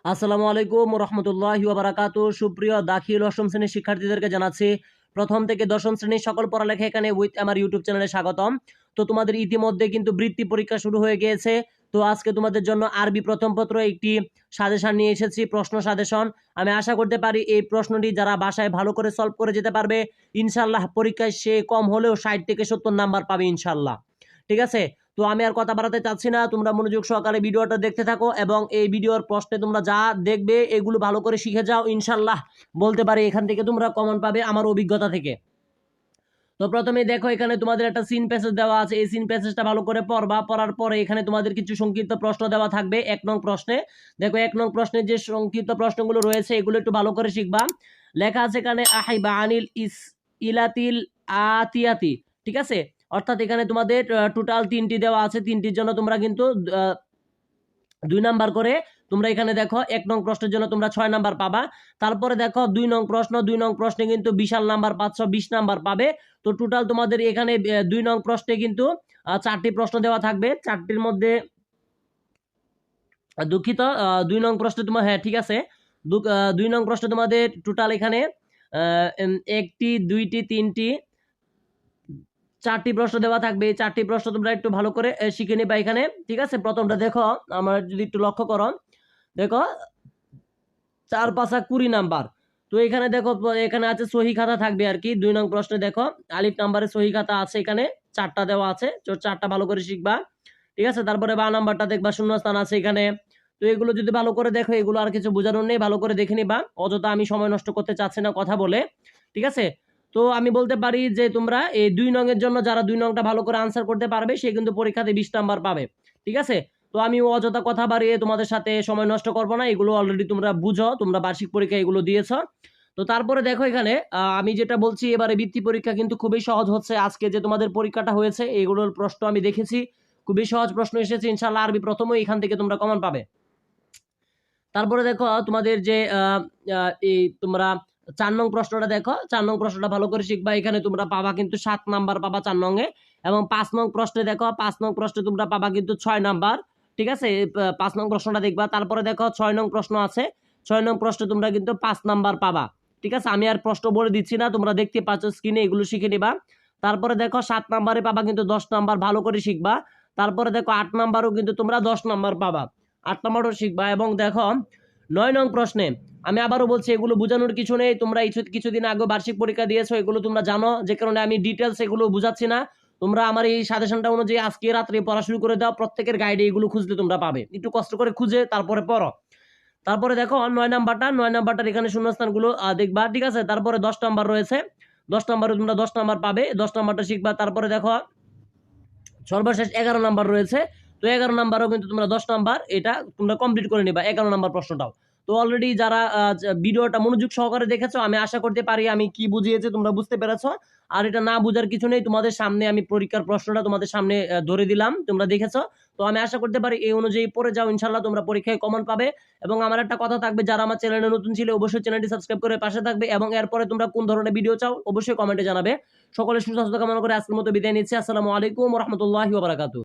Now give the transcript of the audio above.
আসসালামু আলাইকুম রহমতুল্লাহি ওয়া বারাকাতুহু। সুপ্রিয় দাখিল অষ্টম শ্রেণীর শিক্ষার্থীদেরকে জানাচ্ছি প্রথম থেকে দশম শ্রেণীর সকল পড়ালেখা এখানে উইথ আমার ইউটিউব চ্যানেলে স্বাগতম। তো তোমাদের ইতিমধ্যে কিন্তু বৃত্তি পরীক্ষা শুরু হয়ে গিয়েছে। তো আজকে তোমাদের জন্য আরবি প্রথম পত্র একটি সাজেশন নিয়ে এসেছি, প্রশ্ন সাজেশন। আমি আশা করতে পারি এই প্রশ্নটি যারা বাসায় ভালো করে সলভ করে যেতে পারবে ইনশাল্লাহ পরীক্ষায় সে কম হলেও 60 থেকে 70 নাম্বার পাবে ইনশাল্লাহ। ঠিক আছে, তো আমি আর কথা বাড়াতে চাচ্ছি না, তোমরা মনোযোগ সহকারে ভিডিওটা দেখতে থাকো এবং এই ভিডিওর প্রশ্নে তোমরা যা দেখবে এগুলো ভালো করে শিখে যাও ইনশাল্লাহ। বলতে পারি এখান থেকে তোমরা কমন পাবে আমার অভিজ্ঞতা থেকে। তো প্রথমে দেখো এখানে তোমাদের একটা সিন প্যাসেজ দেওয়া আছে, এই সিন প্যাসেজটা ভালো করে পড়বা। পড়ার পরে এখানে তোমাদের কিছু সংক্ষিপ্ত প্রশ্ন দেওয়া থাকবে এক নং প্রশ্নে। দেখো এক নং প্রশ্নে যে সংক্ষিপ্ত প্রশ্নগুলো রয়েছে এগুলো একটু ভালো করে শিখবা। লেখা আছে এখানে আহিবা আনিল ইস ইলাতিল আতিয়াতি। ঠিক আছে, অর্থাৎ এখানে তোমাদের টোটাল 3টি দেওয়া আছে, 3টির জন্য তোমরা কিন্তু 2 নাম্বার করে তোমরা এখানে দেখো এক নং প্রশ্নের জন্য তোমরা 6 নাম্বার পাবা। তারপরে দেখো 2 নং প্রশ্ন, 2 নং প্রশ্নে কিন্তু বিশাল নাম্বার 520 নাম্বার পাবে। তো টোটাল তোমাদের এখানে 2 নং প্রশ্নে কিন্তু 4টি প্রশ্ন দেওয়া থাকবে, 4টির মধ্যে দুঃখিত 2 নং প্রশ্ন তোমার, হ্যাঁ ঠিক আছে, 2 নং প্রশ্ন তোমাদের টোটাল এখানে 1টি 2টি 3টি 4টি প্রশ্ন দেওয়া থাকবে। এই 4টি প্রশ্ন তোমরা একটু ভালো করে শিখে নিবা এখানে। ঠিক আছে, প্রথমটা দেখো, আমার যদি একটু লক্ষ্য করো, দেখো 4 5 20 নাম্বার। তো এখানে দেখো এখানে আছে সহি খাতা থাকবে আর কি। 2 নং প্রশ্নে দেখো আলিফ নাম্বারে সহি খাতা আছে, এখানে 4টা দেওয়া আছে, তো 4টা ভালো করে শিখবা। ঠিক আছে, তারপরে 12 নাম্বারটা দেখবা শূন্যস্থান আছে এখানে। তো এগুলো যদি ভালো করে দেখো, এগুলো আর কিছু বোঝানোর নেই, ভালো করে দেখে নিবা, অযথা আমি সময় নষ্ট করতে চাচ্ছি না কথা বলে। ঠিক আছে, তো আমি বলতে পারি যে তোমরা এই 2 নং এর জন্য যারা 2 নংটা ভালো করে আনসার করতে পারবে সে কিন্তু পরীক্ষাতে 20 নাম্বার পাবে। ঠিক আছে, তো আমি অযথা কথা বাড়িয়ে তোমাদের সাথে সময় নষ্ট করব না, এগুলো অলরেডি তোমরা বুঝো, তোমরা বার্ষিক পরীক্ষা এগুলো দিয়েছো। তো তারপরে দেখো এখানে আমি যেটা বলছি, এবারে বৃত্তি পরীক্ষা কিন্তু খুবই সহজ হচ্ছে। আজকে যে তোমাদের পরীক্ষাটা হয়েছে এগুলোর প্রশ্ন আমি দেখেছি, খুবই সহজ প্রশ্ন এসেছে ইনশাল্লাহ। আরবি প্রথমে এখান থেকে তোমরা কমন পাবে। তারপরে দেখো তোমাদের যে এই তোমরা 4 নং প্রশ্নটা দেখো, 4 নং প্রশ্নটা ভালো করে শিখবা। এখানে তোমরা পাবা কিন্তু 7 নাম্বার পাবা 4 নং এ, এবং 5 নং প্রশ্নে দেখো 5 নং প্রশ্নে তোমরা পাবা কিন্তু 6 নাম্বার। ঠিক আছে, 5 নং প্রশ্নটা দেখবা। তারপরে দেখো 6 নং প্রশ্ন আছে, 6 নং প্রশ্নে তোমরা কিন্তু 5 নাম্বার পাবা। ঠিক আছে, আমি আর প্রশ্ন বলে দিচ্ছি না, তোমরা দেখতে পাচ্ছ স্ক্রিনে, এগুলো শিখে নিবা। তারপরে দেখো 7 নাম্বারে পাবা কিন্তু 10 নাম্বার, ভালো করে শিখবা। তারপরে দেখো 8 নাম্বারও কিন্তু তোমরা 10 নাম্বার পাবা, 8 নাম্বারও শিখবা। এবং দেখো 9 নং প্রশ্নে আমি আবারও বলছি, এগুলো বোঝানোর কিছু নেই, তোমরা কিছুদিন আগে বার্ষিক পরীক্ষা দিয়েছো, এগুলো তোমরা জানো, যে কারণে আমি ডিটেলস এগুলো বুঝাচ্ছি না। তোমরা আমার এই সাজেশনটা অনুযায়ী আজকে রাত্রে পড়া শুরু করে দাও, প্রত্যেকের গাইডে এগুলো খুঁজলে তোমরা পাবে, একটু কষ্ট করে খুঁজে তারপরে পড়ো। তারপরে দেখো 9 নাম্বারটার এখানে শূন্যস্থানগুলো দেখবা। ঠিক আছে, তারপরে 10 নাম্বার রয়েছে, 10 নাম্বারে তোমরা 10 নাম্বার পাবে, 10 নাম্বারটা শিখবা। তারপরে দেখো সর্বশেষ 11 নাম্বার রয়েছে, তো 11 নাম্বারও কিন্তু তোমরা 10 নাম্বার এটা তোমরা কমপ্লিট করে নিবা, 11 নাম্বার প্রশ্নটাও। তো অলরেডি যারা ভিডিওটা মনোযোগ সহকারে দেখেছো, আমি আশা করতে পারি আমি কি বুঝিয়েছি তোমরা বুঝতে পেরেছো। আর এটা না বুঝার কিছু নেই, তোমাদের সামনে আমি পরীক্ষার প্রশ্নটা তোমাদের সামনে ধরে দিলাম, তোমরা দেখেছো। তো আমি আশা করতে পারি এই অনুযায়ী পড়ে যাও, ইনশাল্লাহ তোমরা পরীক্ষায় কমন পাবে। এবং আমার একটা কথা থাকবে, যারা আমার চ্যানেলে নতুন ছিল অবশ্যই চ্যানেলটি সাবস্ক্রাইব করে পাশে থাকবে, এবং এরপরে তোমরা কোন ধরনের ভিডিও চাও অবশ্যই কমেন্টে জানাবে। সকলের সুস্বাস্থ্য কামনা করে আজকের মতো বিদায় নিচ্ছি। আসসালামু আলাইকুম ওয়া রাহমাতুল্লাহি ওয়া বারাকাতুহু।